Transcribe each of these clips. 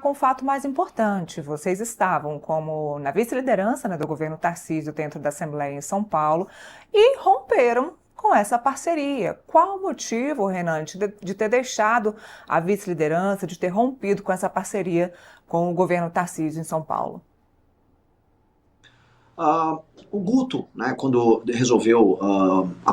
com o fato mais importante. Vocês estavam como na vice-liderança, né, do governo Tarcísio dentro da Assembleia em São Paulo e romperam com essa parceria. Qual o motivo, Renan, de ter deixado a vice-liderança, de ter rompido com essa parceria com o governo Tarcísio em São Paulo? O Guto, né, quando resolveu,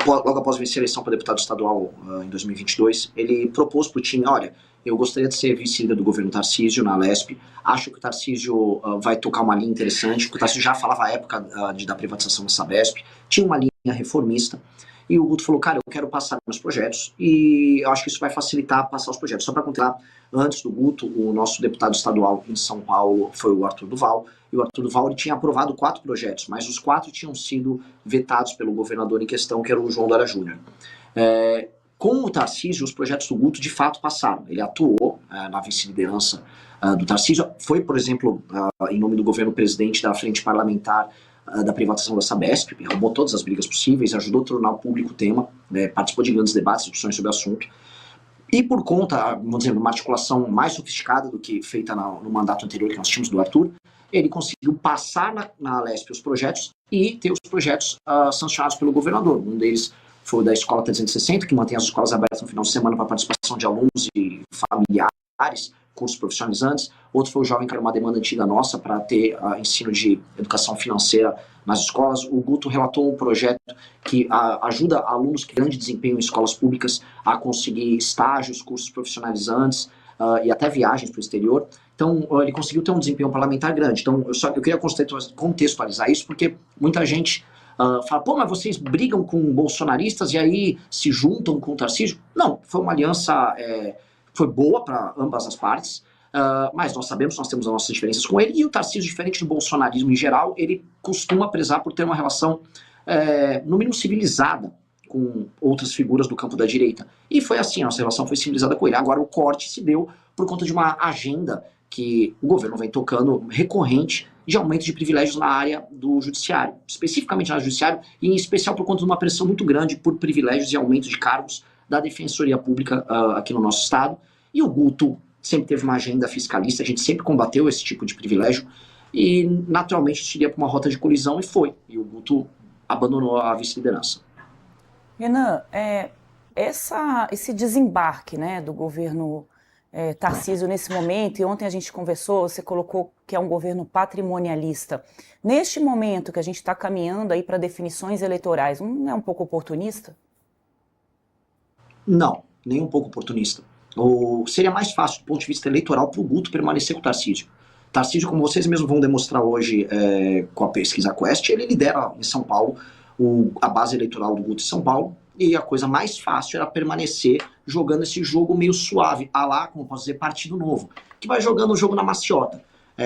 logo após vencer a eleição para deputado estadual em 2022, ele propôs para o time, olha, eu gostaria de ser vice-líder do governo Tarcísio na Alesp, acho que o Tarcísio vai tocar uma linha interessante, porque o Tarcísio já falava à época da privatização da Sabesp, tinha uma linha reformista, e o Guto falou, cara, eu quero passar meus projetos, e eu acho que isso vai facilitar passar os projetos. Só para contar, antes do Guto, o nosso deputado estadual em São Paulo foi o Arthur Duval, e o Arthur Duval ele tinha aprovado 4 projetos, mas os 4 tinham sido vetados pelo governador em questão, que era o João Dória Júnior. Com o Tarcísio, os projetos do Guto de fato passaram. Ele atuou na vice-liderança do Tarcísio, foi, por exemplo, em nome do governo presidente da frente parlamentar da privatização da Sabesp, arrumou todas as brigas possíveis, ajudou a tornar público o tema, participou de grandes debates, discussões sobre o assunto. E por conta, vamos dizer, de uma articulação mais sofisticada do que feita no mandato anterior que nós tínhamos do Arthur, ele conseguiu passar na Alesp os projetos e ter os projetos sancionados pelo governador. Um deles foi o da Escola 360, que mantém as escolas abertas no final de semana para participação de alunos e familiares, cursos profissionalizantes. Outro foi o Jovem, que era uma demanda antiga nossa para ter ensino de educação financeira nas escolas. O Guto relatou um projeto que ajuda alunos que têm grande desempenho em escolas públicas a conseguir estágios, cursos profissionalizantes e até viagens para o exterior. Então, ele conseguiu ter um desempenho parlamentar grande. Então, eu queria contextualizar isso, porque muita gente fala, pô, mas vocês brigam com bolsonaristas e aí se juntam com o Tarcísio? Não, foi uma aliança, foi boa para ambas as partes, mas nós sabemos, nós temos as nossas diferenças com ele, e o Tarcísio, diferente do bolsonarismo em geral, ele costuma prezar por ter uma relação, no mínimo, civilizada com outras figuras do campo da direita. E foi assim, a nossa relação foi civilizada com ele. Agora, o corte se deu por conta de uma agenda que o governo vem tocando recorrente de aumento de privilégios na área do judiciário, especificamente na área do judiciário, e em especial por conta de uma pressão muito grande por privilégios e aumento de cargos da Defensoria Pública aqui no nosso estado. E o Guto sempre teve uma agenda fiscalista, a gente sempre combateu esse tipo de privilégio, e naturalmente isso iria para uma rota de colisão, e foi. E o Guto abandonou a vice-liderança. Renan, esse desembarque, né, do governo Tarcísio nesse momento, e ontem a gente conversou, você colocou que é um governo patrimonialista. Neste momento que a gente está caminhando aí para definições eleitorais, não é um pouco oportunista? Não, nem um pouco oportunista. Seria mais fácil, do ponto de vista eleitoral, para o Guto permanecer com o Tarcísio. Tarcísio, como vocês mesmos vão demonstrar hoje com a pesquisa Quest, ele lidera em São Paulo a base eleitoral do Guto em São Paulo, e a coisa mais fácil era permanecer jogando esse jogo meio suave, como posso dizer, partido novo, que vai jogando o jogo na maciota.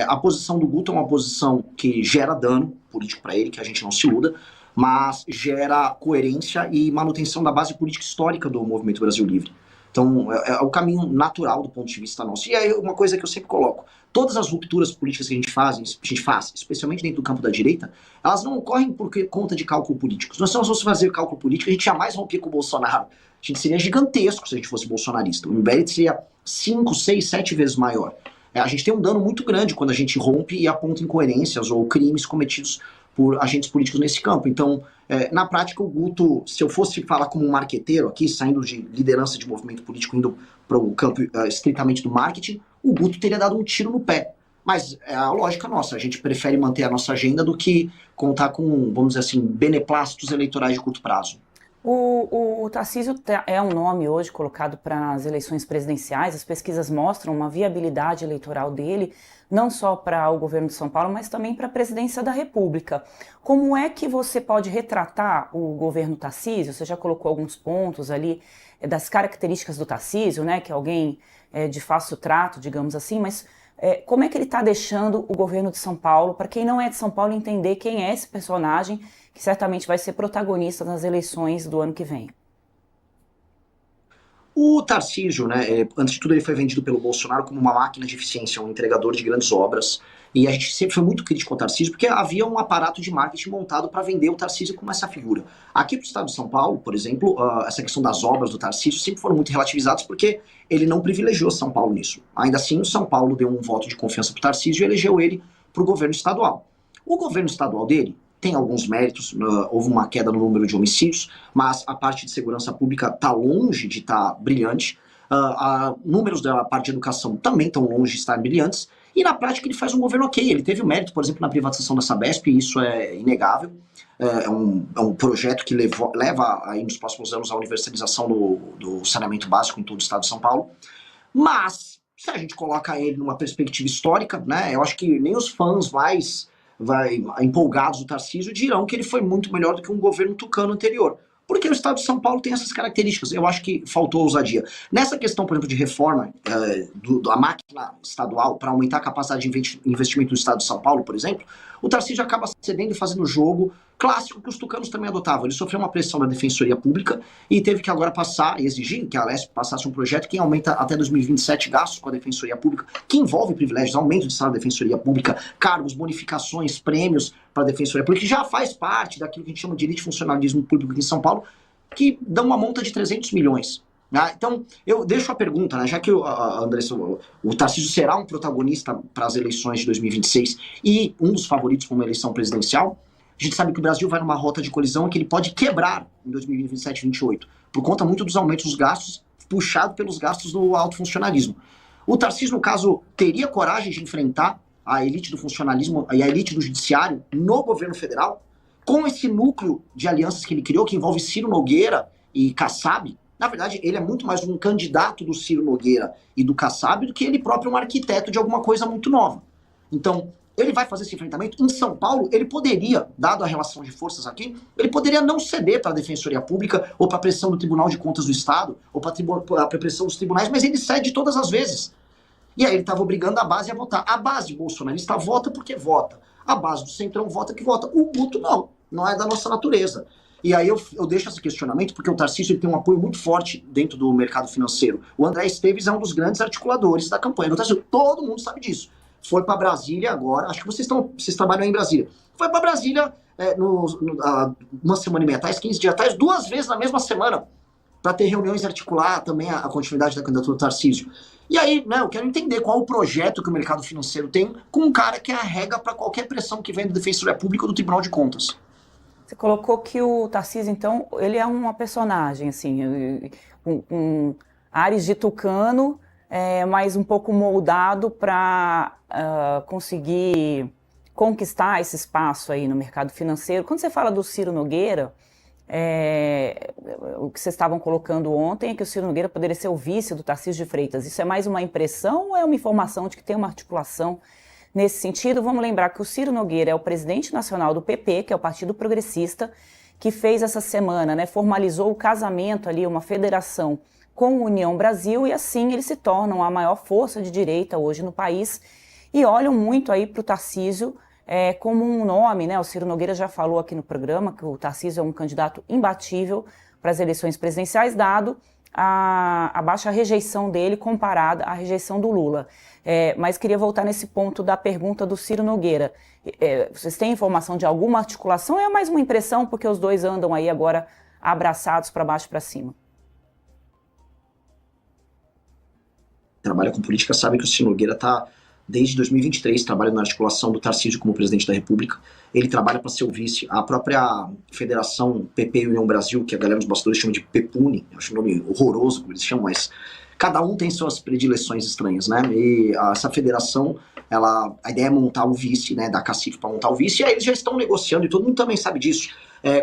A posição do Guto é uma posição que gera dano político para ele, que a gente não se iluda, mas gera coerência e manutenção da base política histórica do Movimento Brasil Livre. Então, é o caminho natural do ponto de vista nosso. E aí, uma coisa que eu sempre coloco, todas as rupturas políticas que a gente faz, especialmente dentro do campo da direita, elas não ocorrem por conta de cálculo político. Se nós fosse fazer cálculo político, a gente jamais rompia com o Bolsonaro. A gente seria gigantesco se a gente fosse bolsonarista. O MBL seria 5, 6, 7 vezes maior. A gente tem um dano muito grande quando a gente rompe e aponta incoerências ou crimes cometidos por agentes políticos nesse campo. Então, na prática, o Guto, se eu fosse falar como um marqueteiro aqui, saindo de liderança de movimento político, indo para o campo estritamente do marketing, o Guto teria dado um tiro no pé. Mas é a lógica nossa, a gente prefere manter a nossa agenda do que contar com, vamos dizer assim, beneplácitos eleitorais de curto prazo. O Tarcísio é um nome hoje colocado para as eleições presidenciais. As pesquisas mostram uma viabilidade eleitoral dele, não só para o governo de São Paulo, mas também para a presidência da República. Como é que você pode retratar o governo Tarcísio? Você já colocou alguns pontos ali das características do Tarcísio, né, que é alguém de fácil trato, digamos assim, mas como é que ele está deixando o governo de São Paulo, para quem não é de São Paulo entender quem é esse personagem que certamente vai ser protagonista nas eleições do ano que vem? O Tarcísio, né, antes de tudo ele foi vendido pelo Bolsonaro como uma máquina de eficiência, um entregador de grandes obras, e a gente sempre foi muito crítico ao Tarcísio, porque havia um aparato de marketing montado para vender o Tarcísio como essa figura. Aqui para o estado de São Paulo, por exemplo, essa questão das obras do Tarcísio sempre foram muito relativizadas, porque ele não privilegiou São Paulo nisso. Ainda assim, o São Paulo deu um voto de confiança para o Tarcísio e elegeu ele para o governo estadual. O governo estadual dele tem alguns méritos, houve uma queda no número de homicídios, mas a parte de segurança pública está longe de estar brilhante, números da parte de educação também estão longe de estar brilhantes, e na prática ele faz um governo ok, ele teve o mérito, por exemplo, na privatização da Sabesp, e isso é inegável, é um projeto que leva aí nos próximos anos a universalização do saneamento básico em todo o estado de São Paulo, mas se a gente coloca ele numa perspectiva histórica, né, eu acho que nem os fãs mais empolgados do Tarcísio dirão que ele foi muito melhor do que um governo tucano anterior. Porque o estado de São Paulo tem essas características. Eu acho que faltou ousadia. Nessa questão, por exemplo, de reforma da máquina estadual para aumentar a capacidade de investimento do estado de São Paulo, por exemplo, o Tarcísio acaba cedendo e fazendo o jogo clássico que os tucanos também adotavam. Ele sofreu uma pressão da Defensoria Pública e teve que agora passar e exigir que a Alesp passasse um projeto que aumenta até 2027 gastos com a Defensoria Pública, que envolve privilégios, aumento de salário da Defensoria Pública, cargos, bonificações, prêmios para a Defensoria Pública, que já faz parte daquilo que a gente chama de elite funcionalismo público aqui em São Paulo, que dá uma monta de 300 milhões. Então, eu deixo a pergunta, né, já que Andressa, o Tarcísio será um protagonista para as eleições de 2026 e um dos favoritos para uma eleição presidencial, a gente sabe que o Brasil vai numa rota de colisão que ele pode quebrar em 2027 e 2028, por conta muito dos aumentos dos gastos, puxado pelos gastos do alto funcionalismo. O Tarcísio, no caso, teria coragem de enfrentar a elite do funcionalismo e a elite do judiciário no governo federal, com esse núcleo de alianças que ele criou, que envolve Ciro Nogueira e Kassab? Na verdade, ele é muito mais um candidato do Ciro Nogueira e do Kassab do que ele próprio um arquiteto de alguma coisa muito nova. Então, ele vai fazer esse enfrentamento. Em São Paulo, ele poderia, dado a relação de forças aqui, ele poderia não ceder para a Defensoria Pública ou para a pressão do Tribunal de Contas do Estado ou para a pressão dos tribunais, mas ele cede todas as vezes. E aí ele estava obrigando a base a votar. A base bolsonarista vota porque vota. A base do Centrão vota que vota. O Guto não é da nossa natureza. E aí eu deixo esse questionamento porque o Tarcísio ele tem um apoio muito forte dentro do mercado financeiro. O André Esteves é um dos grandes articuladores da campanha do Tarcísio. Todo mundo sabe disso. Foi para Brasília agora, acho que vocês trabalham aí em Brasília. Foi para Brasília uma semana e meia atrás, 15 dias atrás, 2 vezes na mesma semana, para ter reuniões e articular também a continuidade da candidatura do Tarcísio. E aí, né, eu quero entender qual o projeto que o mercado financeiro tem com um cara que arrega para qualquer pressão que vem da Defensoria Pública ou do Tribunal de Contas. Você colocou que o Tarcísio, então, ele é uma personagem, assim, com ares de tucano, mas um pouco moldado para conseguir conquistar esse espaço aí no mercado financeiro. Quando você fala do Ciro Nogueira, o que vocês estavam colocando ontem é que o Ciro Nogueira poderia ser o vice do Tarcísio de Freitas. Isso é mais uma impressão ou é uma informação de que tem uma articulação nesse sentido? Vamos lembrar que o Ciro Nogueira é o presidente nacional do PP, que é o Partido Progressista, que fez essa semana, né, formalizou o casamento ali, uma federação com a União Brasil, e assim eles se tornam a maior força de direita hoje no país e olham muito aí para o Tarcísio como um nome, né? O Ciro Nogueira já falou aqui no programa que o Tarcísio é um candidato imbatível para as eleições presidenciais, dado a baixa rejeição dele comparada à rejeição do Lula. Mas queria voltar nesse ponto da pergunta do Ciro Nogueira. Vocês têm informação de alguma articulação ou é mais uma impressão porque os dois andam aí agora abraçados para baixo e para cima? Trabalha com política sabe que o Ciro Nogueira está, desde 2023, trabalha na articulação do Tarcísio como presidente da República. Ele trabalha para ser o vice. A própria federação PP e União Brasil, que a galera dos bastidores chama de PEPUNE, eu acho um nome horroroso como eles chamam, mas cada um tem suas predileções estranhas, né? E essa federação, a ideia é montar o vice, né, da Cacife para montar o vice, e aí eles já estão negociando, e todo mundo também sabe disso,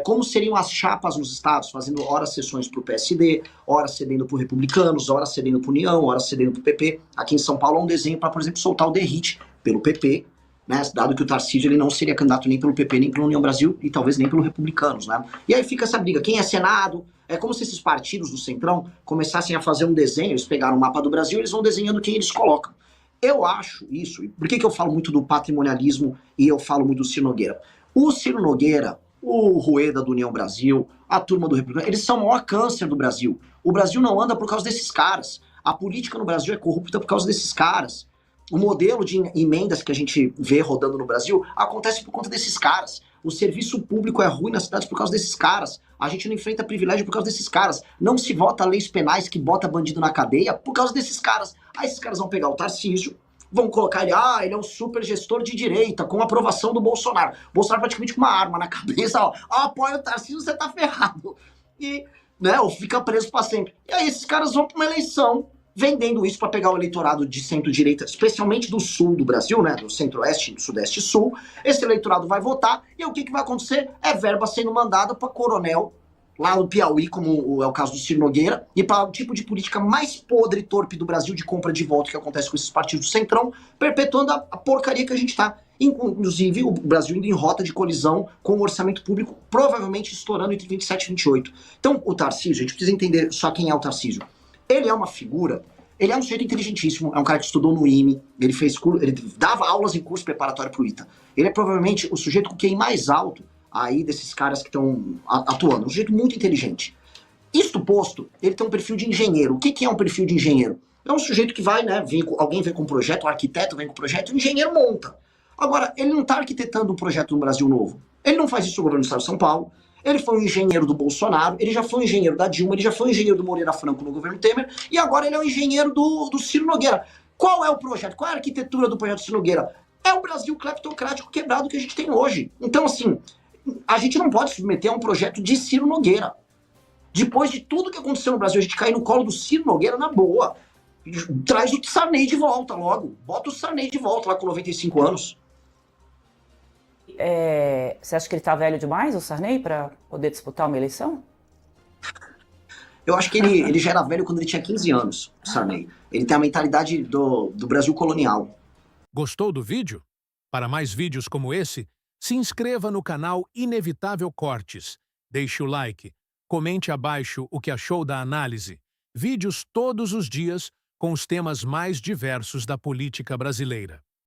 como seriam as chapas nos estados, fazendo ora sessões para o PSD, ora cedendo para republicanos, ora cedendo para União, ora cedendo para o PP. Aqui em São Paulo há um desenho para, por exemplo, soltar o DERIT pelo PP, né, dado que o Tarcísio ele não seria candidato nem pelo PP, nem pela União Brasil, e talvez nem pelo Republicanos, né? E aí fica essa briga, quem é Senado? É como se esses partidos do Centrão começassem a fazer um desenho, eles pegaram o mapa do Brasil, eles vão desenhando quem eles colocam. Eu acho isso, e por que eu falo muito do patrimonialismo e eu falo muito do Ciro Nogueira? O Ciro Nogueira, o Rueda do União Brasil, a turma do Republicano, eles são o maior câncer do Brasil. O Brasil não anda por causa desses caras. A política no Brasil é corrupta por causa desses caras. O modelo de emendas que a gente vê rodando no Brasil acontece por conta desses caras. O serviço público é ruim nas cidades por causa desses caras. A gente não enfrenta privilégio por causa desses caras. Não se vota leis penais que bota bandido na cadeia por causa desses caras. Aí esses caras vão pegar o Tarcísio, vão colocar ele, ele é um super gestor de direita, com aprovação do Bolsonaro. Bolsonaro praticamente com uma arma na cabeça, apoia o Tarcísio, você tá ferrado. E, né, ou fica preso pra sempre. E aí esses caras vão pra uma eleição vendendo isso para pegar o eleitorado de centro-direita, especialmente do sul do Brasil, né, do centro-oeste, sudeste e sul. Esse eleitorado vai votar e o que vai acontecer? É verba sendo mandada para coronel, lá no Piauí, como é o caso do Ciro Nogueira, e para o tipo de política mais podre e torpe do Brasil de compra de voto que acontece com esses partidos do Centrão, perpetuando a porcaria que a gente tá. Inclusive, o Brasil indo em rota de colisão com o orçamento público provavelmente estourando entre 27 e 28. Então, o Tarcísio, a gente precisa entender só quem é o Tarcísio. Ele é uma figura, ele é um sujeito inteligentíssimo, é um cara que estudou no IME, ele dava aulas em curso preparatório pro ITA. Ele é provavelmente o sujeito com QI mais alto aí desses caras que estão atuando, um sujeito muito inteligente. Isto posto, ele tem um perfil de engenheiro. O que é um perfil de engenheiro? É um sujeito que vai, né, alguém vem com um projeto, um arquiteto vem com um projeto, o engenheiro monta. Agora, ele não está arquitetando um projeto no Brasil novo. Ele não faz isso no governo do Estado de São Paulo. Ele foi um engenheiro do Bolsonaro, ele já foi um engenheiro da Dilma, ele já foi um engenheiro do Moreira Franco no governo Temer, e agora ele é um engenheiro do Ciro Nogueira. Qual é o projeto? Qual é a arquitetura do projeto Ciro Nogueira? É o Brasil cleptocrático quebrado que a gente tem hoje. Então, assim, a gente não pode submeter a um projeto de Ciro Nogueira. Depois de tudo que aconteceu no Brasil, a gente cair no colo do Ciro Nogueira na boa. Traz o Sarney de volta logo. Bota o Sarney de volta lá com 95 anos. Você acha que ele tá velho demais, o Sarney, para poder disputar uma eleição? Eu acho que ele já era velho quando ele tinha 15 anos, o Sarney. Ele tem a mentalidade do Brasil colonial. Gostou do vídeo? Para mais vídeos como esse, se inscreva no canal Inevitável Cortes. Deixe o like, comente abaixo o que achou da análise. Vídeos todos os dias com os temas mais diversos da política brasileira.